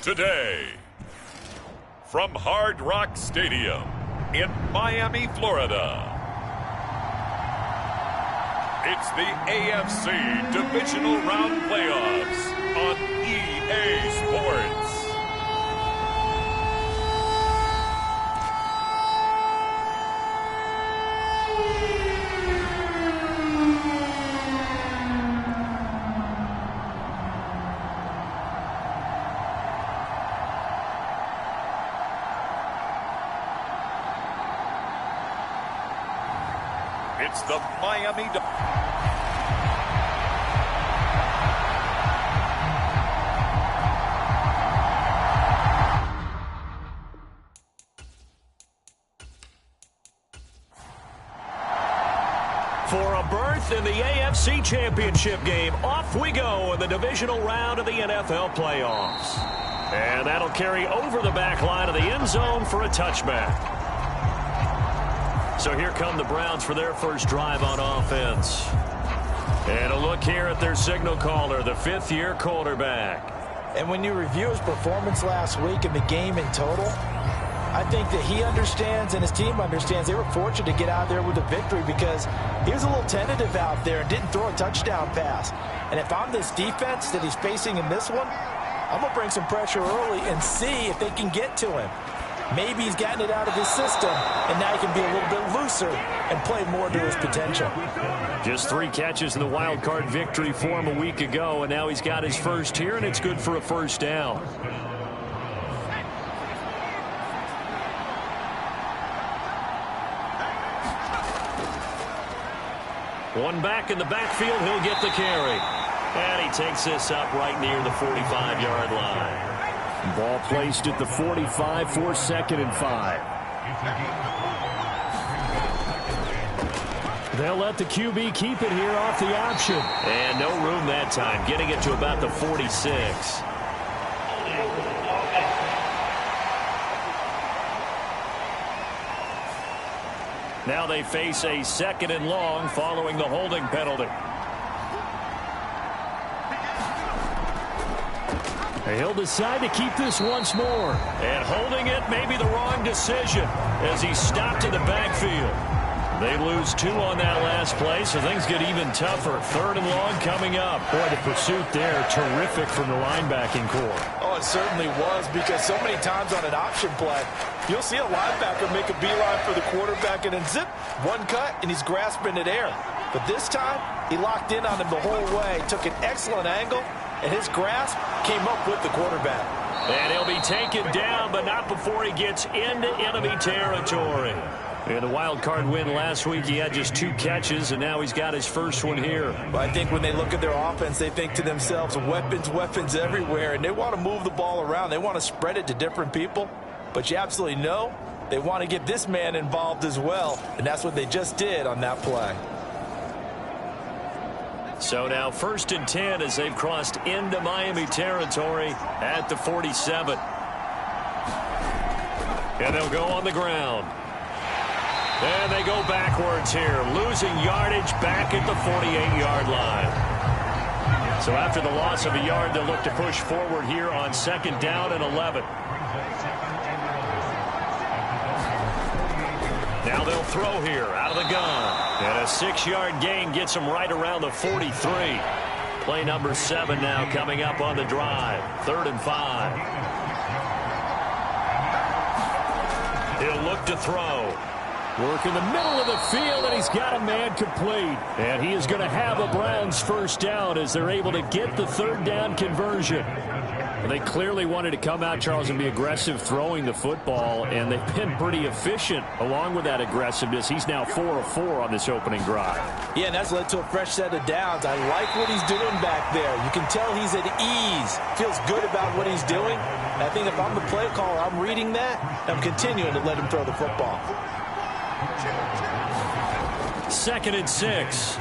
Today, from Hard Rock Stadium in Miami, Florida, it's the AFC Divisional Round Playoffs on EA Sports. It's the Miami. For a berth in the AFC Championship game, off we go in the divisional round of the NFL playoffs. And that'll carry over the back line of the end zone for a touchback. So here come the Browns for their first drive on offense. And a look here at their signal caller, the fifth-year quarterback. And when you review his performance last week and the game in total, I think that he understands and his team understands they were fortunate to get out there with a victory because he was a little tentative out there and didn't throw a touchdown pass. And if I'm this defense that he's facing in this one, I'm going to bring some pressure early and see if they can get to him. Maybe he's gotten it out of his system, and now he can be a little bit looser and play more to his potential. Just 3 catches in the wild card victory for him a week ago, and now he's got his first here, and it's good for a first down. One back in the backfield, he'll get the carry. And he takes this up right near the 45-yard line. Ball placed at the 45 for 2nd and 5. They'll let the QB keep it here off the option. And no room that time, getting it to about the 46. Now they face a 2nd and long following the holding penalty. He'll decide to keep this once more. And holding it may be the wrong decision as he stopped in the backfield. They lose 2 on that last play, so things get even tougher. 3rd and long coming up. Boy, the pursuit there, terrific from the linebacking core. Oh, it certainly was, because so many times on an option play, you'll see a linebacker make a beeline for the quarterback and then zip, one cut, and he's grasping at air. But this time, he locked in on him the whole way, took an excellent angle, and his grasp came up with the quarterback. And he'll be taken down, but not before he gets into enemy territory. In the wild card win last week, he had just 2 catches, and now he's got his first one here. Well, I think when they look at their offense, they think to themselves, weapons, weapons everywhere, and they want to move the ball around. They want to spread it to different people, but you absolutely know they want to get this man involved as well, and that's what they just did on that play. So now 1st and 10 as they've crossed into Miami territory at the 47. And they'll go on the ground. And they go backwards here, losing yardage back at the 48-yard line. So after the loss of a yard, they'll look to push forward here on 2nd down and 11. Now they'll throw here out of the gun. And a 6-yard gain gets them right around the 43. Play number 7 now coming up on the drive. 3rd and 5. He'll look to throw. Work in the middle of the field, and he's got a man complete. And he is going to have a Browns first down as they're able to get the 3rd down conversion. Well, they clearly wanted to come out, Charles, and be aggressive throwing the football, and they've been pretty efficient along with that aggressiveness. He's now 4 of 4 on this opening drive. Yeah, and that's led to a fresh set of downs. I like what he's doing back there. You can tell he's at ease, feels good about what he's doing. And I think if I'm the play caller, I'm reading that, and I'm continuing to let him throw the football. 2nd and 6.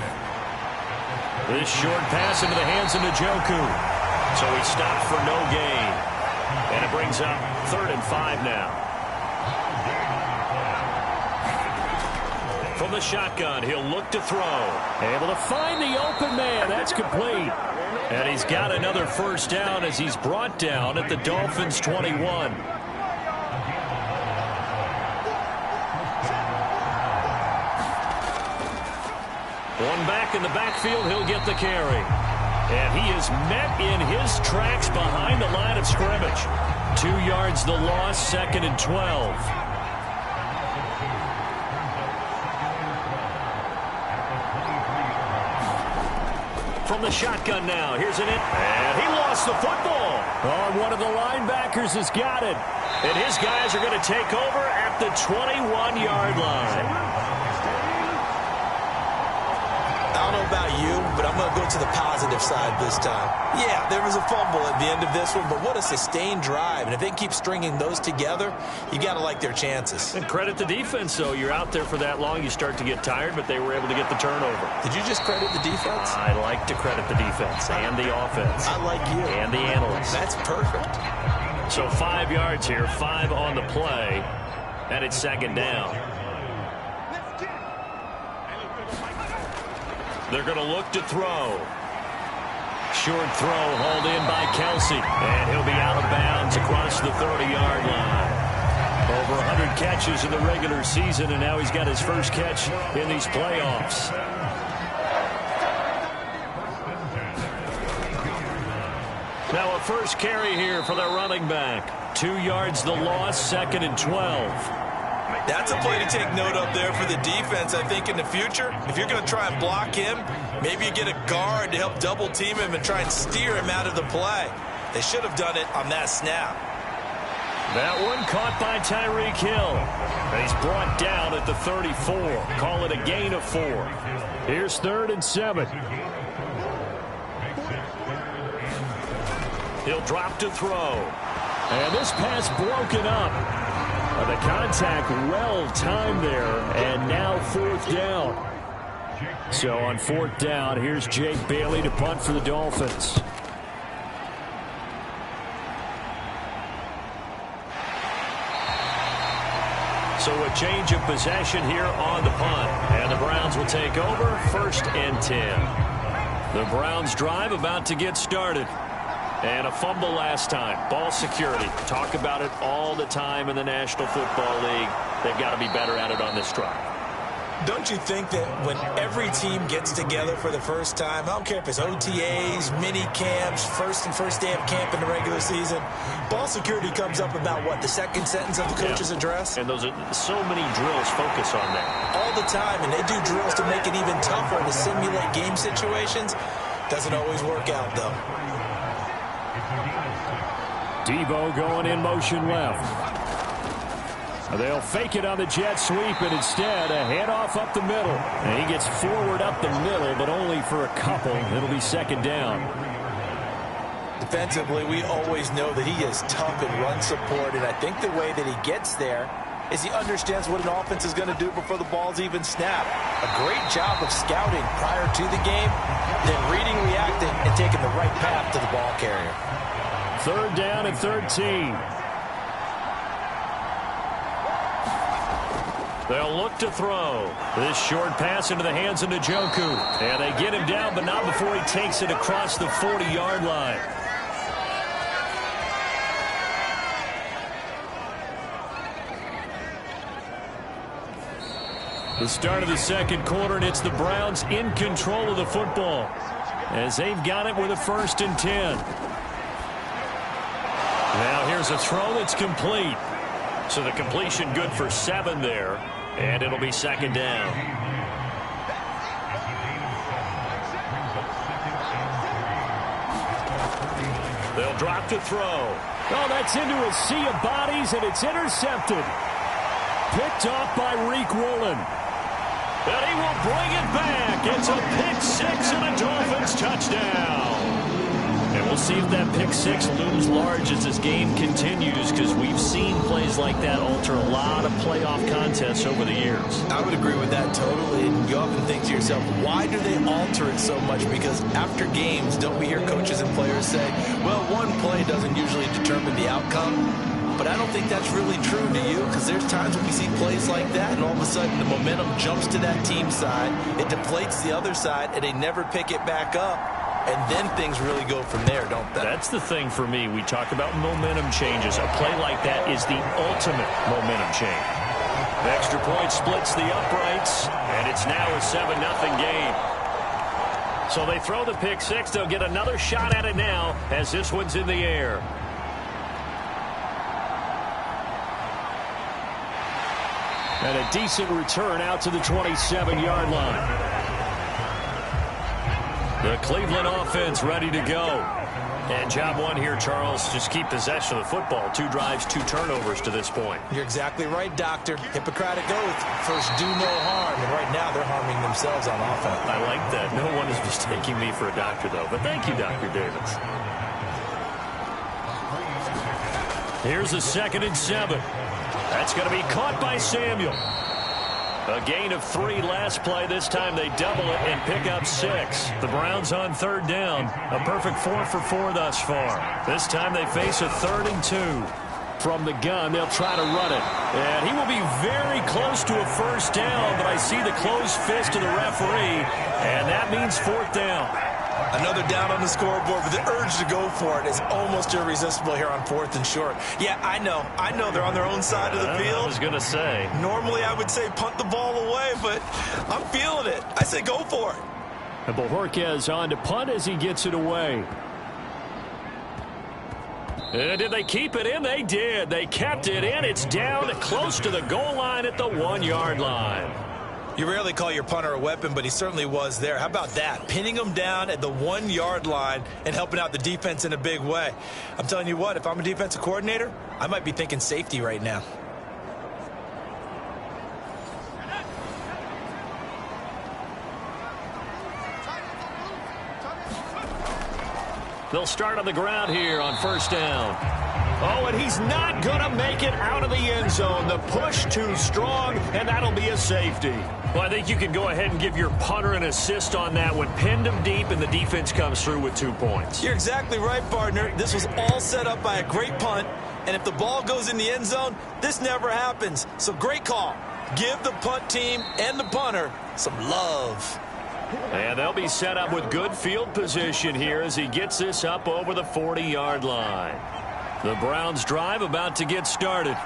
This short pass into the hands of Njoku. So he stopped for no gain. And it brings up 3rd and 5 now. From the shotgun, he'll look to throw. Able to find the open man. That's complete. And he's got another first down as he's brought down at the Dolphins' 21. One back in the backfield, he'll get the carry. And he is met in his tracks behind the line of scrimmage. 2 yards the loss, 2nd and 12. From the shotgun now, here's an and he lost the football. Oh, one of the linebackers has got it. And his guys are going to take over at the 21-yard line. I don't know about you, but I'm going to go to the positive side this time. Yeah, there was a fumble at the end of this one, but what a sustained drive. And if they keep stringing those together, you got to like their chances. And credit the defense, though. You're out there for that long, you start to get tired, but they were able to get the turnover. Did you just credit the defense? I like to credit the defense and the offense. I like you. And the analysts. That's perfect. So 5 yards here, 5 on the play, and it's 2nd down. They're going to look to throw. Short throw hauled in by Kelsey. And he'll be out of bounds across the 30-yard line. Over 100 catches in the regular season, and now he's got his first catch in these playoffs. Now a first carry here for the running back. 2 yards the loss, 2nd and 12. That's a play to take note of there for the defense. I think in the future, if you're going to try and block him, maybe you get a guard to help double team him and try and steer him out of the play. They should have done it on that snap. That one caught by Tyreek Hill. And he's brought down at the 34. Call it a gain of 4. Here's 3rd and 7. He'll drop to throw. And this pass broken up. The contact well timed there, and now 4th down. So on 4th down, here's Jake Bailey to punt for the Dolphins. So a change of possession here on the punt, and the Browns will take over 1st and 10. The Browns drive about to get started. And a fumble last time. Ball security. Talk about it all the time in the National Football League. They've got to be better at it on this drive. Don't you think that when every team gets together for the first time, I don't care if it's OTAs, mini camps, first day of camp in the regular season, ball security comes up about what, the 2nd sentence of the coach's address? And those are so many drills focus on that. All the time, and they do drills to make it even tougher to simulate game situations. Doesn't always work out, though. Debo going in motion left. They'll fake it on the jet sweep, and instead a handoff up the middle. And he gets forward up the middle, but only for a couple. It'll be 2nd down. Defensively, we always know that he is tough in run support, and I think the way that he gets there is he understands what an offense is going to do before the ball's even snapped. A great job of scouting prior to the game, then reading, reacting, and taking the right path to the ball carrier. 3rd down and 13. They'll look to throw. This short pass into the hands of Njoku. And they get him down, but not before he takes it across the 40-yard line. The start of the 2nd quarter, and it's the Browns in control of the football as they've got it with a 1st and 10. Now here's a throw that's complete. So the completion good for 7 there, and it'll be 2nd down. They'll drop to throw. Oh, that's into a sea of bodies, and it's intercepted. Picked off by Reek Woolen. And he will bring it back. It's a pick 6 and a Dolphins touchdown. And we'll see if that pick 6 looms large as this game continues, because we've seen plays like that alter a lot of playoff contests over the years. I would agree with that totally. And you often think to yourself, why do they alter it so much? Because after games, don't we hear coaches and players say, well, one play doesn't usually determine the outcome? But I don't think that's really true to you, because there's times when we see plays like that, and all of a sudden the momentum jumps to that team side, it deflates the other side, and they never pick it back up. and then things really go from there, don't they? That's the thing for me. We talk about momentum changes. A play like that is the ultimate momentum change. The extra point splits the uprights, and it's now a 7-0 game. So they throw the pick six. They'll get another shot at it now as this one's in the air. And a decent return out to the 27-yard line. The Cleveland offense ready to go. And job one here, Charles, just keep possession of the football. 2 drives, 2 turnovers to this point. You're exactly right, Doctor. Hippocratic oath, first do no harm. And right now they're harming themselves on offense. I like that. No one is mistaking me for a doctor, though. But thank you, Dr. Davis. Here's a 2nd and 7. That's going to be caught by Samuel. A gain of 3 last play. This time they double it and pick up 6. The Browns on 3rd down. A perfect 4 for 4 thus far. This time they face a 3rd and 2. From the gun, they'll try to run it. And he will be very close to a 1st down, but I see the closed fist of the referee, and that means 4th down. Another down on the scoreboard, but the urge to go for it is almost irresistible here on 4th and short. Yeah, I know they're on their own side of the field. I was going to say. Normally I would say punt the ball away, but I'm feeling it. I say go for it. And Bojorquez on to punt as he gets it away. Did they keep it in? They did. They kept it in. It's down close to the goal line at the 1-yard line. You rarely call your punter a weapon, but he certainly was there. How about that? Pinning him down at the 1-yard line and helping out the defense in a big way. I'm telling you what, if I'm a defensive coordinator, I might be thinking safety right now. They'll start on the ground here on 1st down. Oh, and he's not going to make it out of the end zone. The push too strong, and that'll be a safety. Well, I think you can go ahead and give your punter an assist on that one. Pinned him deep, and the defense comes through with 2 points. You're exactly right, partner. This was all set up by a great punt, and if the ball goes in the end zone, this never happens. So great call. Give the punt team and the punter some love. And they'll be set up with good field position here as he gets this up over the 40-yard line. The Browns drive about to get started.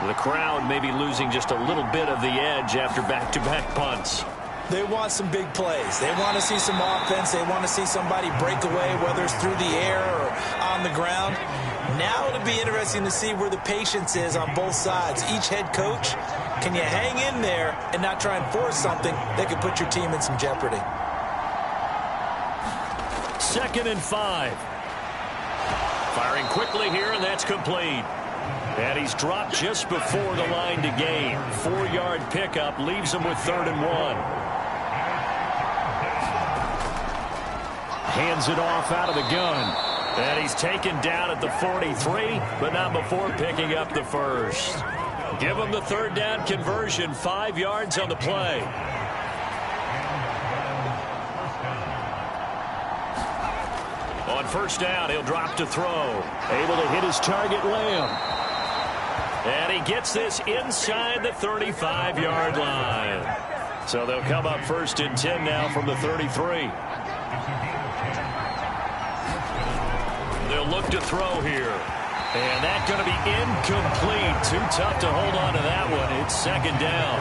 The crowd may be losing just a little bit of the edge after back-to-back punts. They want some big plays. They want to see some offense. They want to see somebody break away, whether it's through the air or on the ground. Now it'll be interesting to see where the patience is on both sides. Each head coach, can you hang in there and not try and force something that could put your team in some jeopardy? 2nd and 5. Firing quickly here, and that's complete. And he's dropped just before the line to gain. 4-yard pickup leaves him with 3rd and 1. Hands it off out of the gun. And he's taken down at the 43, but not before picking up the 1st. Give him the 3rd down conversion, 5 yards on the play. On 1st down, he'll drop to throw. Able to hit his target, Lamb. And he gets this inside the 35-yard line. So they'll come up 1st and 10 now from the 33. They'll look to throw here. And that's going to be incomplete. Too tough to hold on to that one. It's 2nd down.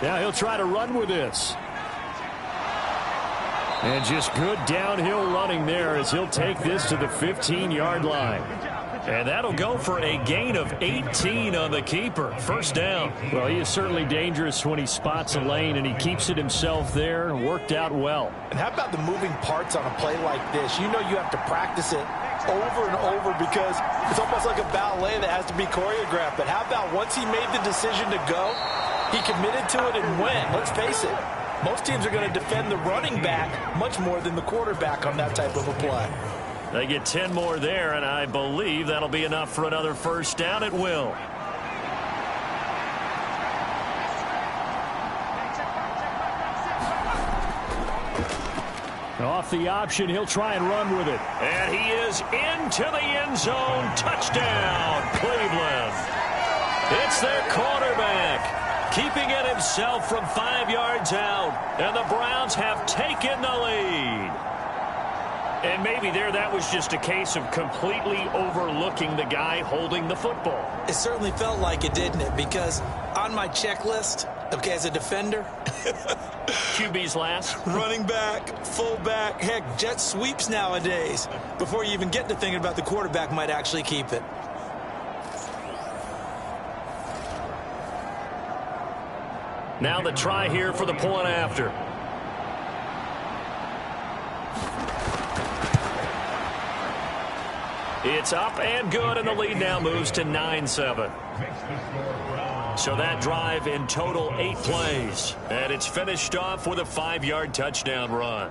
Now he'll try to run with this. And just good downhill running there as he'll take this to the 15-yard line. And that'll go for a gain of 18 on the keeper. 1st down. Well, he is certainly dangerous when he spots a lane, and he keeps it himself there. Worked out well. And how about the moving parts on a play like this? You know you have to practice it over and over because it's almost like a ballet that has to be choreographed. But how about once he made the decision to go, he committed to it and went. Let's face it, most teams are going to defend the running back much more than the quarterback on that type of a play. They get 10 more there, and I believe that'll be enough for another 1st down. It will. Off the option, he'll try and run with it. And he is into the end zone. Touchdown, Cleveland. It's their quarterback. keeping it himself from 5 yards out. And the Browns have taken the lead. And maybe that was just a case of completely overlooking the guy holding the football. It certainly felt like it, didn't it? Because on my checklist, okay, as a defender, QB's last. running back, fullback, heck, jet sweeps nowadays. Before you even get to thinking about the quarterback might actually keep it. Now the try here for the point after. It's up and good, and the lead now moves to 9-7. So that drive in total 8 plays. And it's finished off with a 5-yard touchdown run.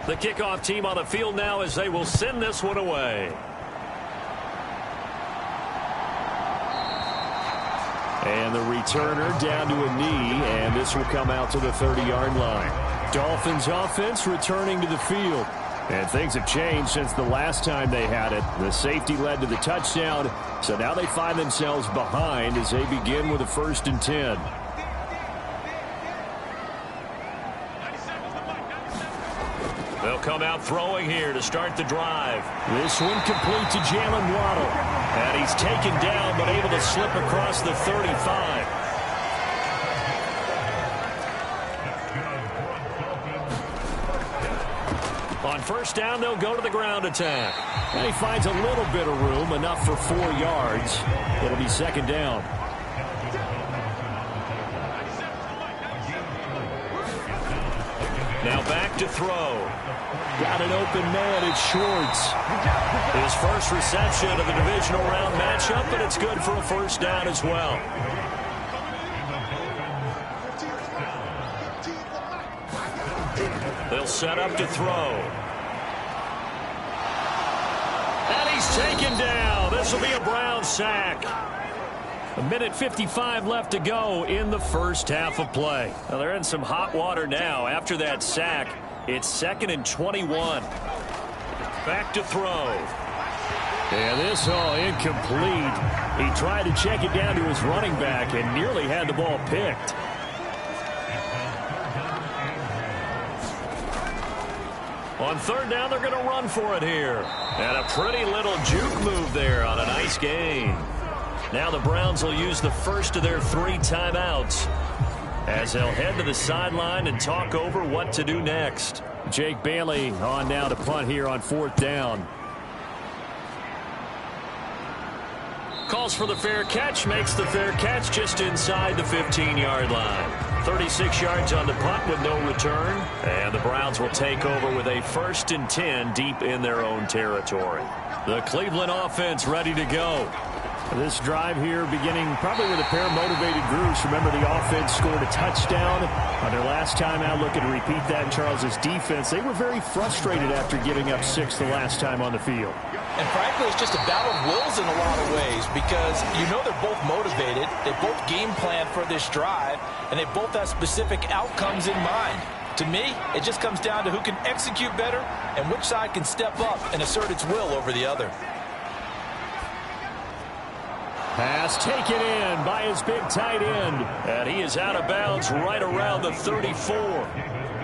The kickoff team on the field now as they will send this one away. And the returner down to a knee, and this will come out to the 30-yard line. Dolphins offense returning to the field. And things have changed since the last time they had it. The safety led to the touchdown, so now they find themselves behind as they begin with a 1st and 10. They'll come out throwing here to start the drive. This one complete to Jalen Waddle. And he's taken down but able to slip across the 35. On 1st down, they'll go to the ground attack. And he finds a little bit of room, enough for 4 yards. It'll be 2nd down. Now back to throw. Got an open man, it's Schwartz. His first reception of the divisional round matchup, and it's good for a 1st down as well. They'll set up to throw. And he's taken down. This will be a Brown sack. 1:55 left to go in the first half of play. Well, they're in some hot water now. After that sack, it's 2nd and 21. Back to throw. And this incomplete. He tried to check it down to his running back and nearly had the ball picked. On 3rd down, they're going to run for it here. And a pretty little juke move there on a nice gain. Now the Browns will use the first of their 3 timeouts as they'll head to the sideline and talk over what to do next. Jake Bailey on now to punt here on 4th down. Calls for the fair catch, makes the fair catch just inside the 15-yard line. 36 yards on the punt with no return. And the Browns will take over with a 1st and 10 deep in their own territory. The Cleveland offense ready to go. This drive here beginning probably with a pair of motivated groups. Remember, the offense scored a touchdown on their last time out. Looking to repeat that in Charles's defense. They were very frustrated after giving up 6 the last time on the field. And frankly, it's just a battle of wills in a lot of ways because you know they're both motivated. They both game plan for this drive, and they both have specific outcomes in mind. To me, it just comes down to who can execute better and which side can step up and assert its will over the other. Pass taken in by his big tight end. And he is out of bounds right around the 34.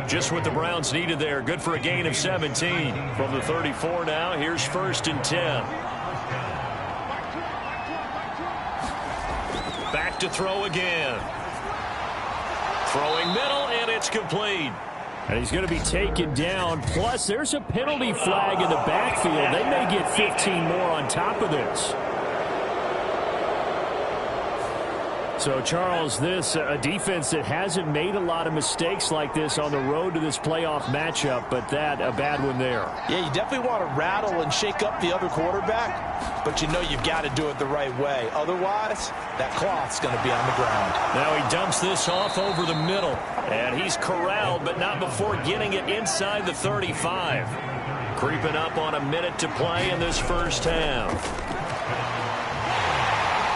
Just what the Browns needed there. Good for a gain of 17. From the 34 now, here's 1st and 10. Back to throw again. Throwing middle, and it's complete. And he's going to be taken down. Plus, there's a penalty flag in the backfield. They may get 15 more on top of this. So, Charles, this a defense that hasn't made a lot of mistakes like this on the road to this playoff matchup, but that a bad one there. Yeah, you definitely want to rattle and shake up the other quarterback, but you know you've got to do it the right way. Otherwise, that cloth's going to be on the ground. Now he dumps this off over the middle, and he's corralled, but not before getting it inside the 35. Creeping up on a minute to play in this first half.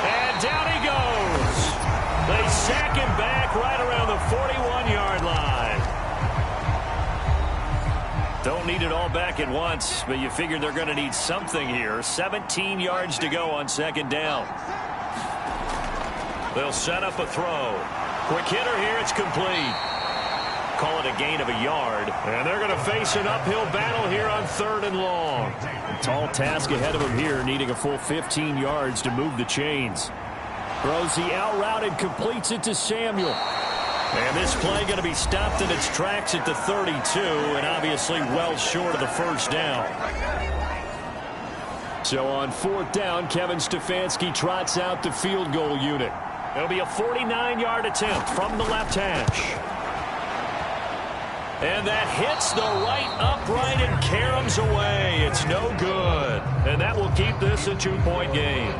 And down he goes. They sack him back right around the 41-yard line. Don't need it all back at once, but you figure they're going to need something here. 17 yards to go on 2nd down. They'll set up a throw. Quick hitter here. It's complete. Call it a gain of a yard. And they're going to face an uphill battle here on 3rd and long. A tall task ahead of him here, needing a full 15 yards to move the chains. Throws the out route and completes it to Samuel. And this play going to be stopped in its tracks at the 32, and obviously well short of the first down. So on 4th down, Kevin Stefanski trots out the field goal unit. It'll be a 49-yard attempt from the left hash. And that hits the right upright and caroms away. It's no good. And that will keep this a 2-point game.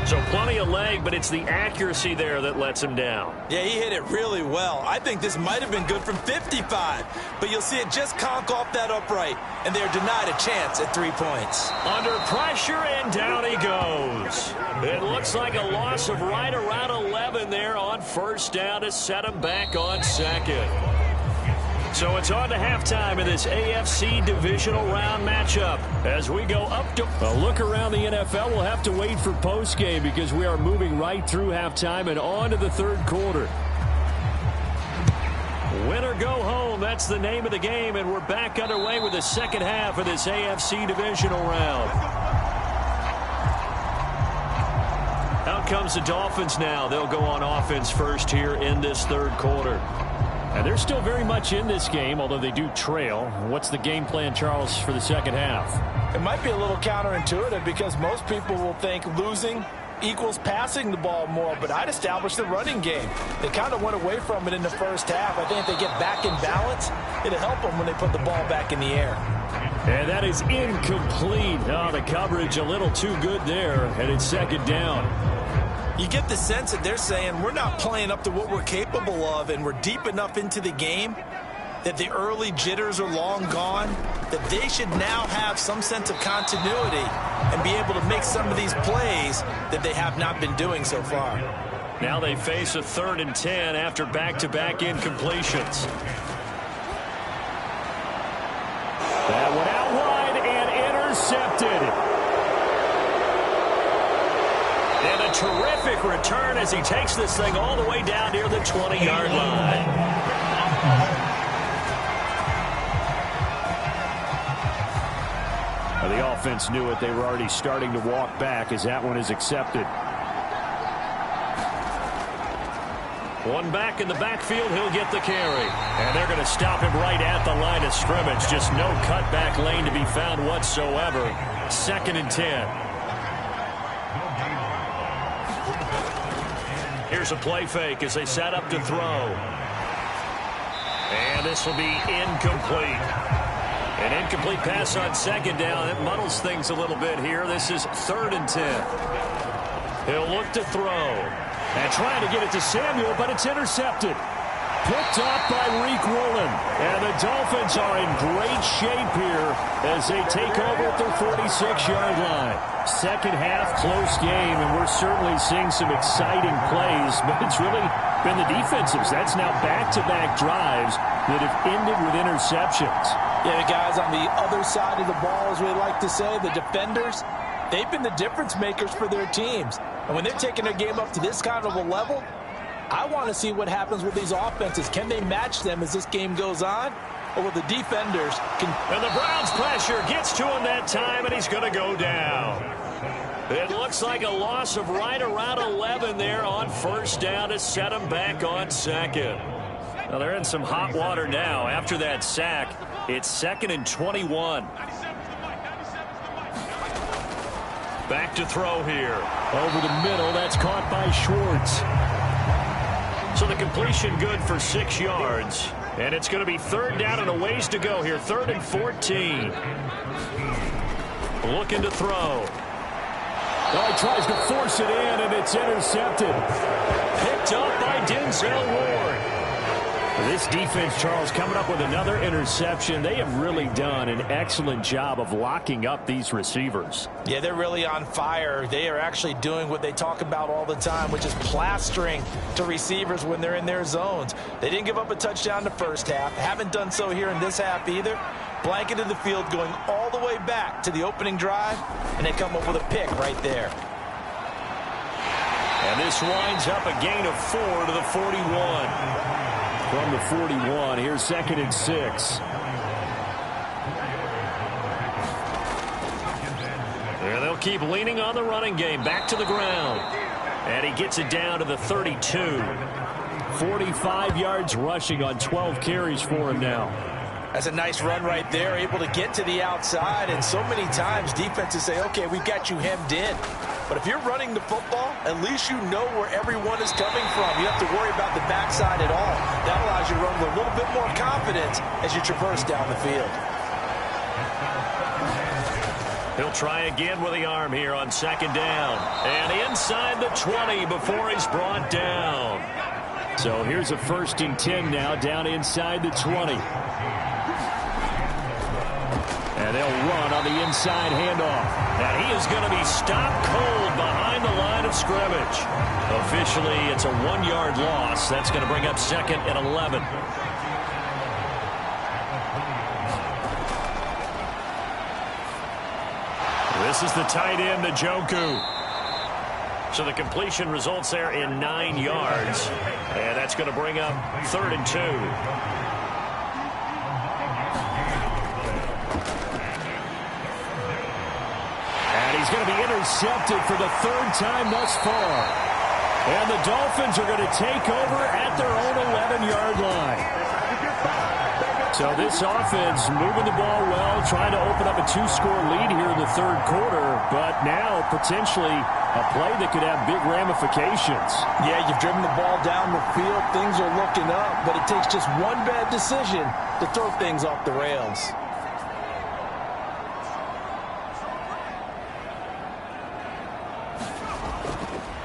So plenty of leg, but it's the accuracy there that lets him down. Yeah, he hit it really well. I think this might have been good from 55. But you'll see it just conk off that upright, and they're denied a chance at 3 points. Under pressure, and down he goes. It looks like a loss of right around 11 there on 1st down to set him back on 2nd. So it's on to halftime in this AFC divisional round matchup as we go up to a look around the NFL. We'll have to wait for postgame because we are moving right through halftime and on to the 3rd quarter. Win or go home, that's the name of the game, and we're back underway with the second half of this AFC divisional round. Out comes the Dolphins now. They'll go on offense first here in this 3rd quarter. And they're still very much in this game, although they do trail. What's the game plan, Charles, for the second half? It might be a little counterintuitive because most people will think losing equals passing the ball more, but I'd establish the running game. They kind of went away from it in the first half. I think if they get back in balance, it'll help them when they put the ball back in the air. And that is incomplete. Oh, the coverage a little too good there, and it's 2nd down. You get the sense that they're saying we're not playing up to what we're capable of, and we're deep enough into the game that the early jitters are long gone, that they should now have some sense of continuity and be able to make some of these plays that they have not been doing so far. Now they face a 3rd and 10 after back-to-back incompletions. That went out wide and intercepted. And a terrific return as he takes this thing all the way down near the 20-yard line. Well, the offense knew it. They were already starting to walk back as that one is accepted. One back in the backfield, he'll get the carry. And they're going to stop him right at the line of scrimmage. Just no cutback lane to be found whatsoever. 2nd and 10. Here's a play fake as they set up to throw. And this will be incomplete. An incomplete pass on 2nd down. It muddles things a little bit here. This is 3rd and 10. He'll look to throw. And trying to get it to Samuel, but it's intercepted. Picked up by Reek Woolen. And the Dolphins are in great shape here as they take over at their 46-yard line. Second half, close game, and we're certainly seeing some exciting plays, but it's really been the defensives. That's now back-to-back drives that have ended with interceptions. Yeah, the guys on the other side of the ball, as we like to say, the defenders, they've been the difference makers for their teams. And when they're taking their game up to this kind of a level, I want to see what happens with these offenses. Can they match them as this game goes on? Or will the defenders... And the Browns' pressure gets to him that time, and he's going to go down. It looks like a loss of right around 11 there on 1st down to set him back on 2nd. Now they're in some hot water now. After that sack, it's 2nd and 21. Back to throw here. Over the middle, that's caught by Schwartz. So the completion good for 6 yards. And it's going to be 3rd down and a ways to go here. 3rd and 14. Looking to throw. Oh, he tries to force it in, and it's intercepted. Picked up by Denzel Ward. This defense, Charles, coming up with another interception. They have really done an excellent job of locking up these receivers. Yeah, they're really on fire. They are actually doing what they talk about all the time, which is plastering to receivers when they're in their zones. They didn't give up a touchdown the first half. Haven't done so here in this half either. Blanketed the field, going all all the way back to the opening drive, and they come up with a pick right there. And this winds up a gain of 4 to the 41. From the 41, here's 2nd and 6. Yeah, they'll keep leaning on the running game. Back to the ground. And he gets it down to the 32. 45 yards rushing on 12 carries for him now. That's a nice run right there, able to get to the outside. And so many times defenses say, okay, we've got you hemmed in. But if you're running the football, at least you know where everyone is coming from. You have to worry about the backside at all. That allows you to run with a little bit more confidence as you traverse down the field. He'll try again with the arm here on 2nd down. And inside the 20 before he's brought down. So here's a 1st and 10 now, down inside the 20. And they'll run on the inside handoff. And he is going to be stopped cold behind the line of scrimmage. Officially, it's a 1-yard loss. That's going to bring up 2nd and 11. This is the tight end, Njoku. So the completion results there in 9 yards. And that's going to bring up 3rd and 2. He's going to be intercepted for the 3rd time thus far. And the Dolphins are going to take over at their own 11-yard line. So this offense moving the ball well, trying to open up a 2-score lead here in the 3rd quarter. But now potentially a play that could have big ramifications. Yeah, you've driven the ball down the field. Things are looking up, but it takes just one bad decision to throw things off the rails.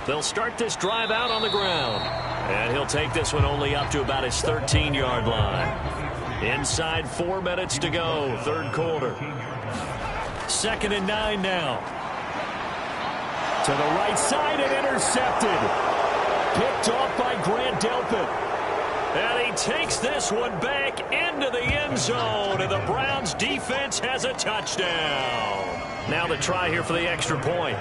They'll start this drive out on the ground. And he'll take this one only up to about his 13-yard line. Inside 4 minutes to go, 3rd quarter. 2nd and 9 now. To the right side and intercepted. Picked off by Grant Delpit. And he takes this one back into the end zone. And the Browns defense has a touchdown. Now the try here for the extra point.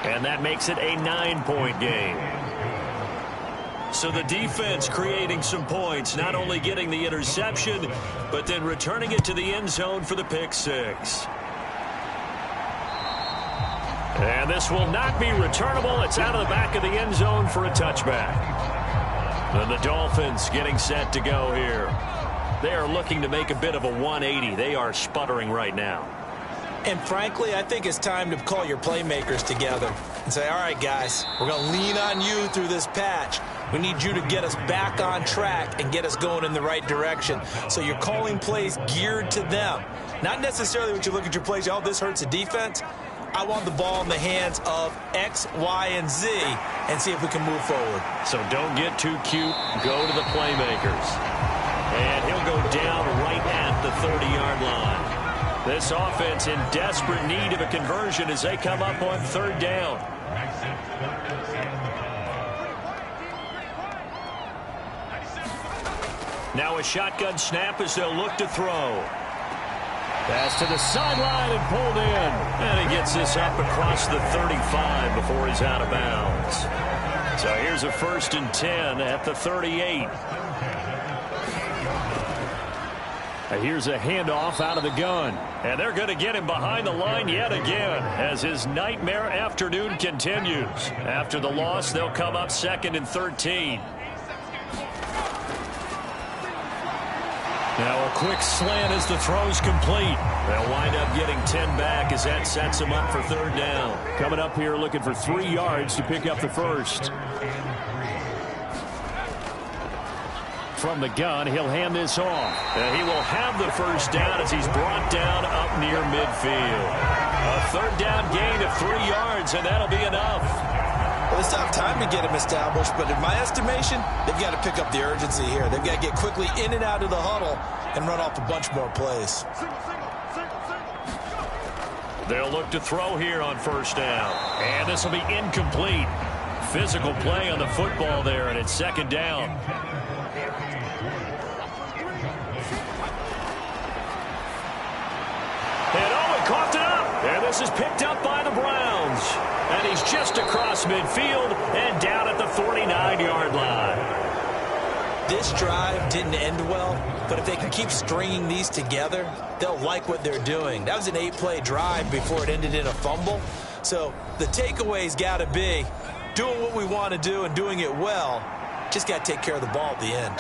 And that makes it a 9-point game. So the defense creating some points, not only getting the interception, but then returning it to the end zone for the pick 6. And this will not be returnable. It's out of the back of the end zone for a touchback. And the Dolphins getting set to go here. They are looking to make a bit of a 180. They are sputtering right now. And frankly, I think it's time to call your playmakers together and say, all right, guys, we're going to lean on you through this patch. We need you to get us back on track and get us going in the right direction. So you're calling plays geared to them. Not necessarily when you look at your plays, oh, this hurts the defense. I want the ball in the hands of X, Y, and Z and see if we can move forward. So don't get too cute. Go to the playmakers. And he'll go down right at the 30-yard line. This offense in desperate need of a conversion as they come up on 3rd down. Now a shotgun snap as they'll look to throw. Pass to the sideline and pulled in. And he gets this up across the 35 before he's out of bounds. So here's a 1st and 10 at the 38. Here's a handoff out of the gun. And they're going to get him behind the line yet again as his nightmare afternoon continues. After the loss, they'll come up 2nd and 13. Now a quick slant as the throw's complete. They'll wind up getting 10 back as that sets them up for 3rd down. Coming up here looking for 3 yards to pick up the 1st. From the gun, he'll hand this off. And he will have the 1st down as he's brought down up near midfield. A 3rd down gain of 3 yards, and that'll be enough. Well, it's not time to get him established, but in my estimation, they've got to pick up the urgency here. They've got to get quickly in and out of the huddle and run off a bunch more plays. They'll look to throw here on 1st down. And this will be incomplete. physical play on the football there, and it's second down. And Owen coughed it up. And this is picked up by the Browns. And he's just across midfield and down at the 49-yard line. This drive didn't end well, but if they can keep stringing these together, they'll like what they're doing. That was an 8-play drive before it ended in a fumble. So the takeaway's got to be doing what we want to do and doing it well. Just got to take care of the ball at the end.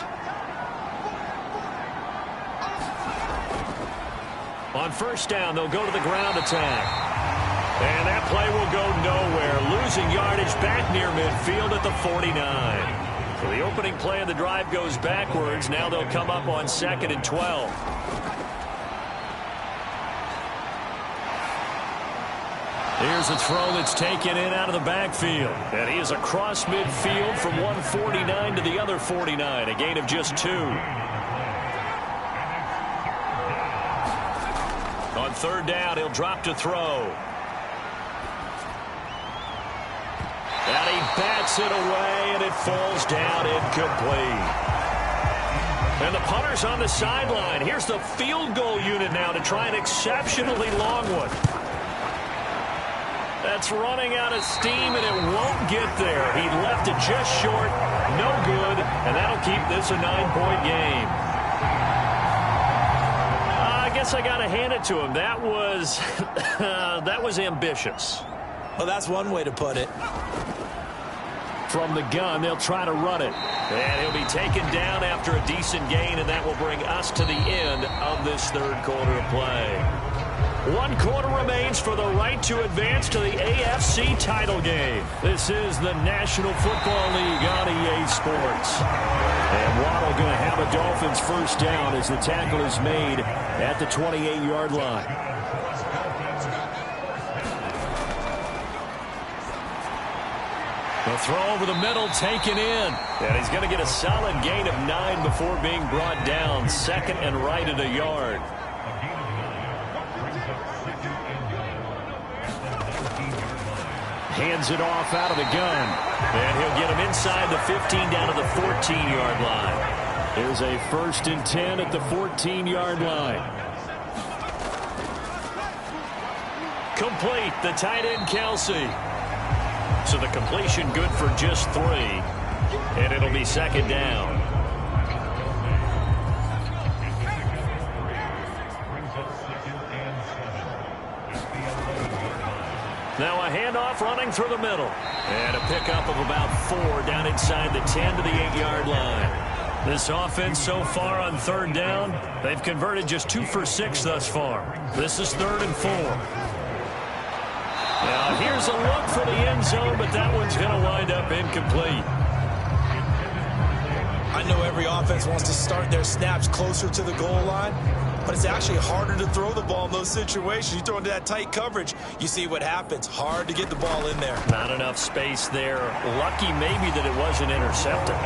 On first down, they'll go to the ground attack. And that play will go nowhere. Losing yardage back near midfield at the 49. So the opening play of the drive goes backwards. Now they'll come up on 2nd and 12. Here's a throw that's taken in out of the backfield. And he is across midfield from one 49 to the other 49. A gain of just 2. On third down, he'll drop to throw. And he bats it away, and it falls down incomplete. And the punter's on the sideline. Here's the field goal unit now to try an exceptionally long one. That's running out of steam, and it won't get there. He left it just short, no good, and that'll keep this a 9-point game. I guess I got to hand it to him. That was, that was ambitious. Well, that's one way to put it. From the gun, they'll try to run it. And he'll be taken down after a decent gain, and that will bring us to the end of this third quarter of play. 1 quarter remains for the right to advance to the AFC title game. This is the National Football League on EA Sports. And Waddle going to have a Dolphins first down as the tackle is made at the 28-yard line. The throw over the middle taken in. And he's going to get a solid gain of 9 before being brought down. 2nd and right at a yard. Hands it off out of the gun. And he'll get him inside the 15 down to the 14-yard line. Here's a 1st and 10 at the 14-yard line. Complete. The tight end, Kelsey. So the completion good for just 3. And it'll be 2nd down. Now a handoff running through the middle. And a pickup of about 4 down inside the 10 to the 8-yard line. This offense so far on 3rd down, they've converted just 2 for 6 thus far. This is 3rd and 4. Now here's a look for the end zone, but that one's going to wind up incomplete. I know every offense wants to start their snaps closer to the goal line, but it's actually harder to throw the ball in those situations. You throw into that tight coverage, you see what happens. Hard to get the ball in there. Not enough space there. Lucky maybe that it wasn't intercepted.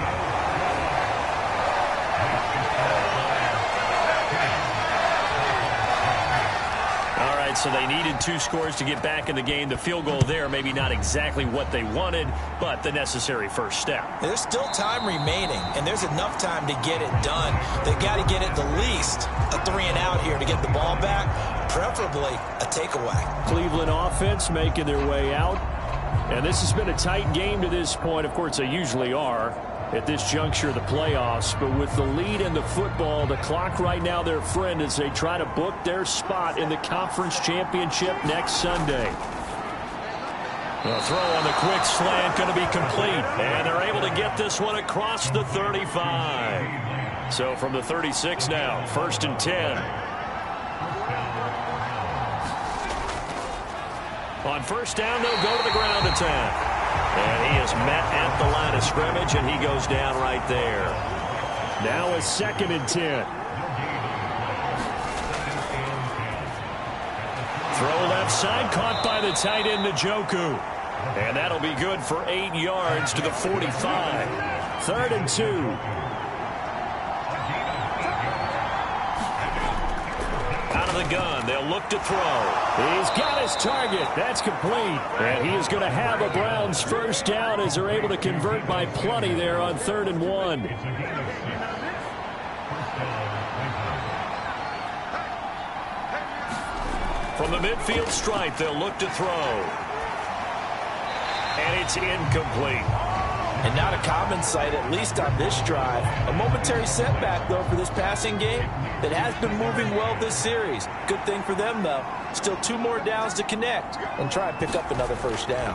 So they needed 2 scores to get back in the game. The field goal there, maybe not exactly what they wanted, but the necessary first step. There's still time remaining, and there's enough time to get it done. They've got to get at the least a 3-and-out here to get the ball back, preferably a takeaway. Cleveland offense making their way out. And this has been a tight game to this point. Of course, they usually are at this juncture of the playoffs. But with the lead in the football, the clock right now their friend as they try to book their spot in the conference championship next Sunday. The throw on the quick slant going to be complete. And they're able to get this one across the 35. So from the 36 now, 1st and 10. On first down, they'll go to the ground attack. And he is met at the line of scrimmage, and he goes down right there. Now a 2nd and 10. Throw left side, caught by the tight end, Njoku. And that'll be good for 8 yards to the 45. 3rd and 2. Out of of the gun. They'll look to throw. He's got his target. That's complete. And he is going to have a Browns first down as they're able to convert by plenty there on 3rd and 1. From the midfield stripe, they'll look to throw. And it's incomplete. And not a common sight, at least on this drive. A momentary setback, though, for this passing game that has been moving well this series. Good thing for them, though. Still 2 more downs to connect and try and pick up another first down.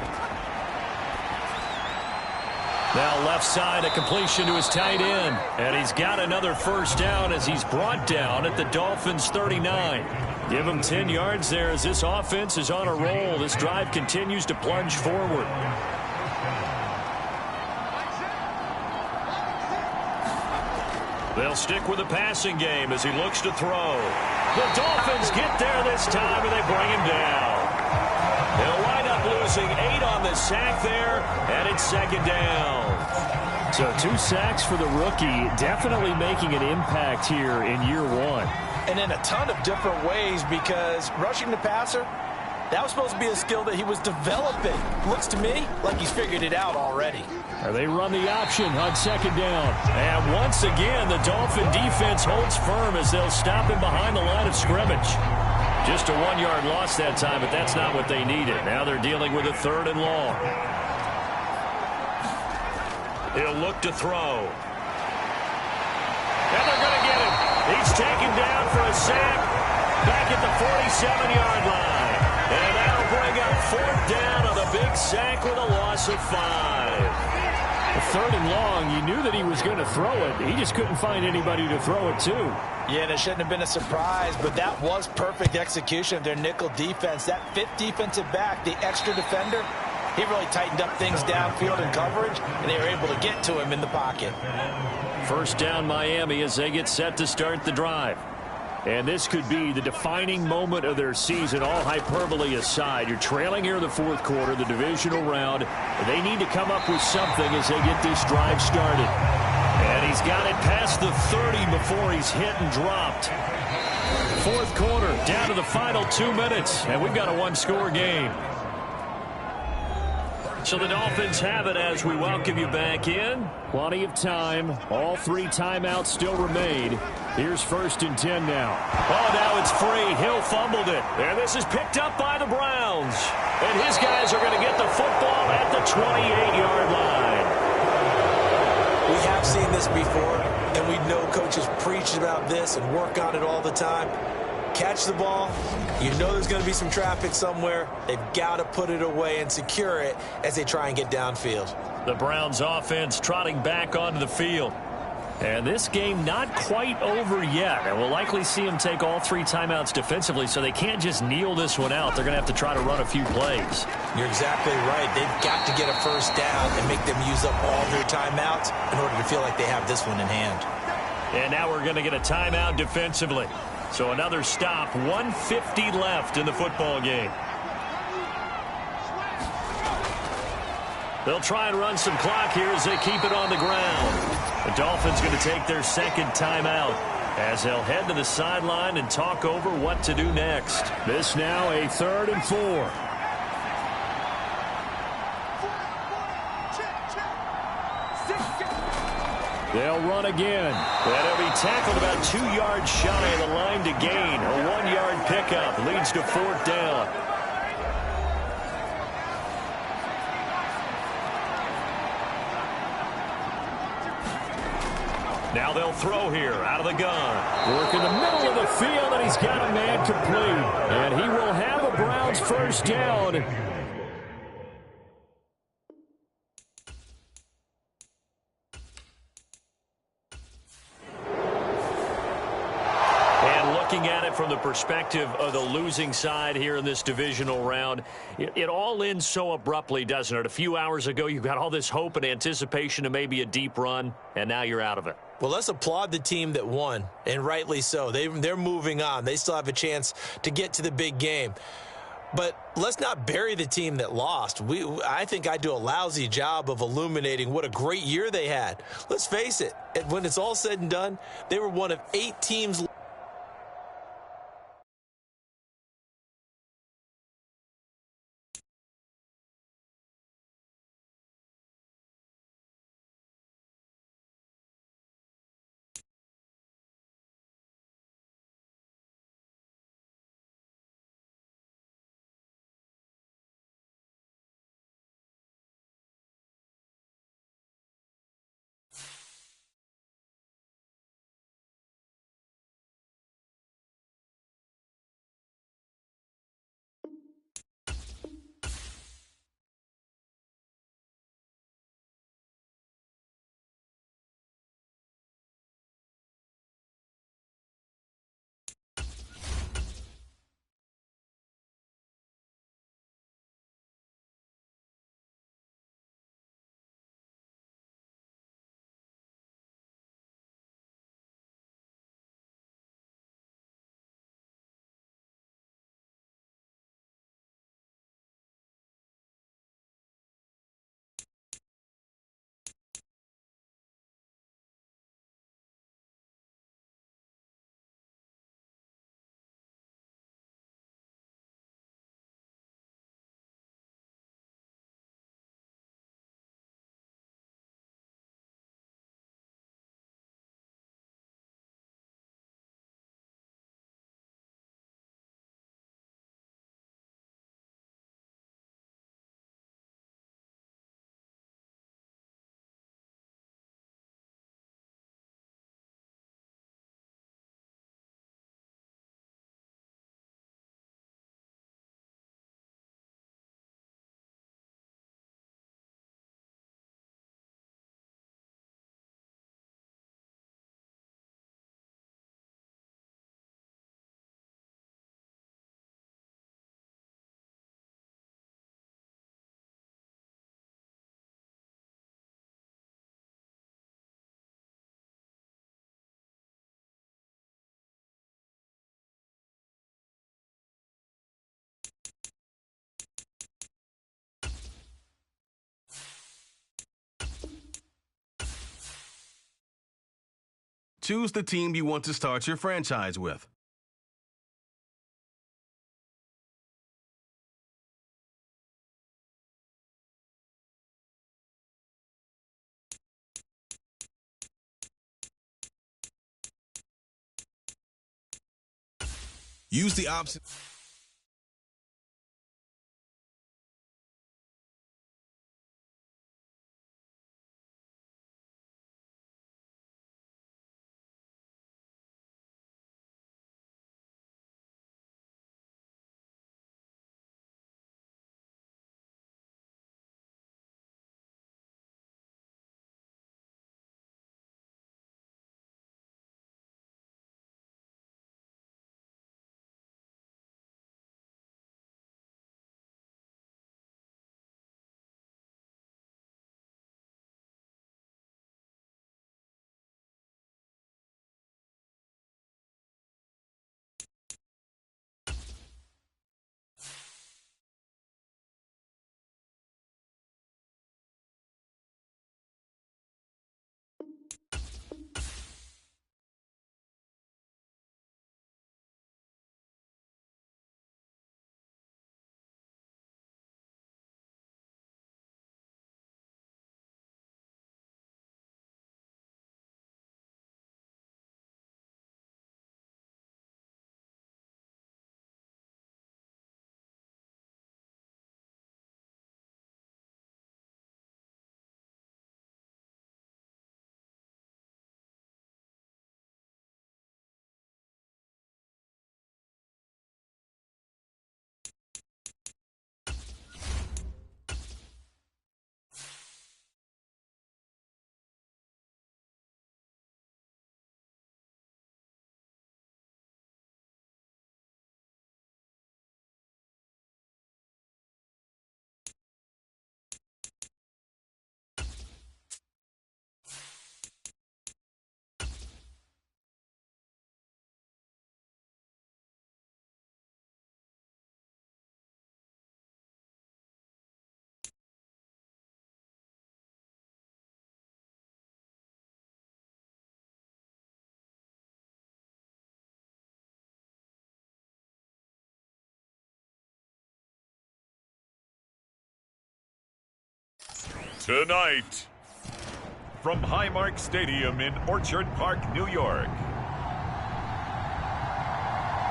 Now left side, a completion to his tight end. And he's got another first down as he's brought down at the Dolphins' 39. Give him 10 yards there as this offense is on a roll. This drive continues to plunge forward. They'll stick with the passing game as he looks to throw. The Dolphins get there this time, and they bring him down. They'll wind up losing 8 on the sack there, and it's 2nd down. So 2 sacks for the rookie, definitely making an impact here in year 1. And in a ton of different ways, because rushing the passer, that was supposed to be a skill that he was developing. Looks to me like he's figured it out already. They run the option on 2nd down. And once again, the Dolphin defense holds firm as they'll stop him behind the line of scrimmage. Just a 1-yard loss that time, but that's not what they needed. Now they're dealing with a 3rd and long. He'll look to throw. And they're going to get him. He's taken down for a sack back at the 47-yard line. And that'll bring up 4th down on the big sack with a loss of 5. The 3rd and long, you knew that he was going to throw it. He just couldn't find anybody to throw it to. Yeah, and it shouldn't have been a surprise, but that was perfect execution of their nickel defense. That 5th defensive back, the extra defender, he really tightened up things downfield in coverage, and they were able to get to him in the pocket. First down Miami as they get set to start the drive. And this could be the defining moment of their season, all hyperbole aside. You're trailing here in the 4th quarter, the divisional round. They need to come up with something as they get this drive started. And he's got it past the 30 before he's hit and dropped. 4th quarter, down to the final 2 minutes, and we've got a 1-score game. So the Dolphins have it as we welcome you back in. Plenty of time. All 3 timeouts still remain. Here's 1st and 10 now. Oh, now it's free. Hill fumbled it. And this is picked up by the Browns. And his guys are going to get the football at the 28-yard line. We have seen this before, and we know coaches preach about this and work on it all the time. Catch the ball. You know there's going to be some traffic somewhere. They've got to put it away and secure it as they try and get downfield. The Browns offense trotting back onto the field. And this game not quite over yet. And we'll likely see them take all 3 timeouts defensively, so they can't just kneel this one out. They're going to have to try to run a few plays. You're exactly right. They've got to get a first down and make them use up all their timeouts in order to feel like they have this one in hand. And now we're going to get a timeout defensively. So another stop, 1:50 left in the football game. They'll try and run some clock here as they keep it on the ground. The Dolphins going to take their 2nd timeout as they'll head to the sideline and talk over what to do next. This now a 3rd and 4. They'll run again. And he'll be tackled about 2 yards shy of the line to gain. A 1-yard pickup leads to 4th down. Now they'll throw here out of the gun. Work in the middle of the field, and he's got a man complete. And he will have a Browns first down. Looking at it from the perspective of the losing side here in this divisional round, it all ends so abruptly, doesn't it? A few hours ago, you got all this hope and anticipation of maybe a deep run, and now you're out of it. Well, let's applaud the team that won, and rightly so. They're moving on. They still have a chance to get to the big game. But let's not bury the team that lost. I think I do a lousy job of illuminating what a great year they had. Let's face it, when it's all said and done, they were one of 8 teams choose the team you want to start your franchise with. Use the option. Tonight, from Highmark Stadium in Orchard Park, New York,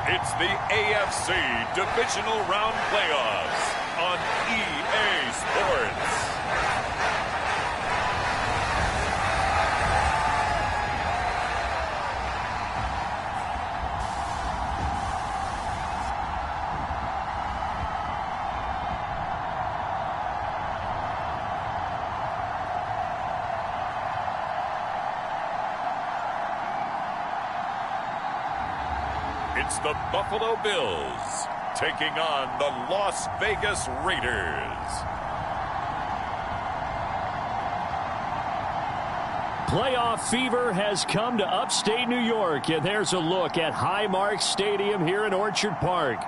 it's the AFC Divisional Round Playoffs on EA Sports. It's the Buffalo Bills taking on the Las Vegas Raiders. Playoff fever has come to upstate New York, and there's a look at Highmark Stadium here in Orchard Park.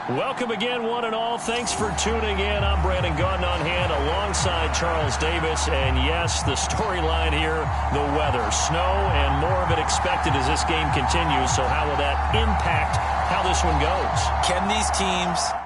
Welcome again, one and all. Thanks for tuning in. I'm Brandon Gaudin on hand alongside Charles Davis. And yes, the storyline here, the weather, snow, and more of it expected as this game continues. So how will that impact how this one goes? Can these teams